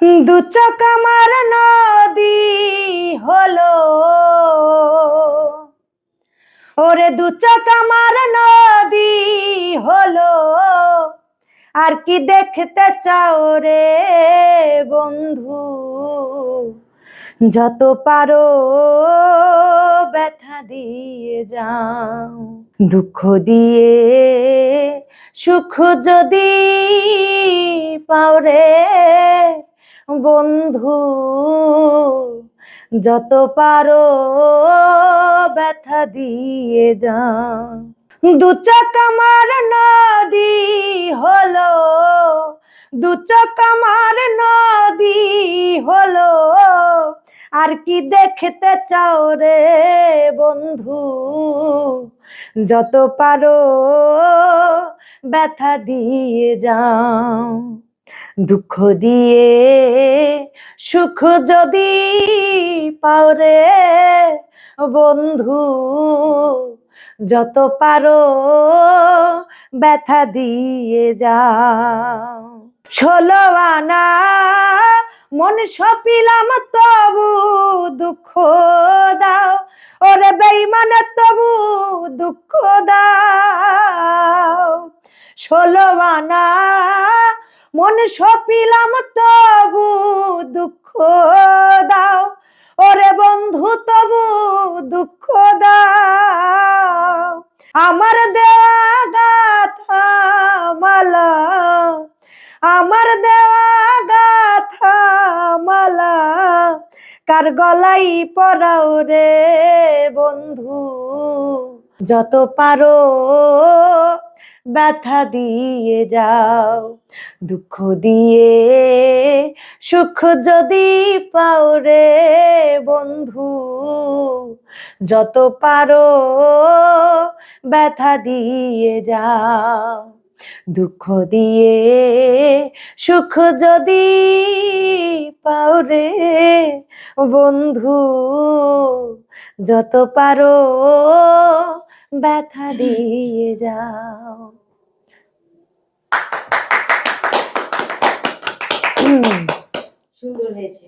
দু চোখ আমার নদী হলো, ওরে দু চোখ আমার নদী হলো, আর কি দেখতে চাও রে বন্ধু? যত পারো ব্যথা দিয়ে যাও, দুঃখ দিয়ে সুখ যদি পাও রে বন্ধু, যত পারো ব্যথা দিয়ে যাও। দু চোখ আমার নদী হলো, দু চোখ আমার নদী হলো, আর কি দেখতে চাও রে বন্ধু? যত পারো ব্যথা দিয়ে যাও, দুঃখ দিয়ে সুখ যদি পাও রে বন্ধু, যত পারো ব্যথা দিয়ে যাও। 16 আনা মন সপিলাম তবু দুঃখ দাও, ওরে বেঈমান তবু দুঃখ দাও। 16 আনা মন সপিলাম তবু দুঃখ দাও, ওরে বন্ধু তবু দুঃখ দাও। আমার দেওয়া গাথা মালা, আমার দেওয়া গাথা মালা কার গলাই পরাও রে বন্ধু? যত পারো ব্যথা দিয়ে যাও, দুঃখ দিয়ে সুখ যদি পাও রে বন্ধু, যত পারো ব্যথা দিয়ে যাও, দুঃখ দিয়ে সুখ যদি পাও রে বন্ধু, যত পারো ব্যথা দিয়ে যাও। সুন্দর হয়েছে।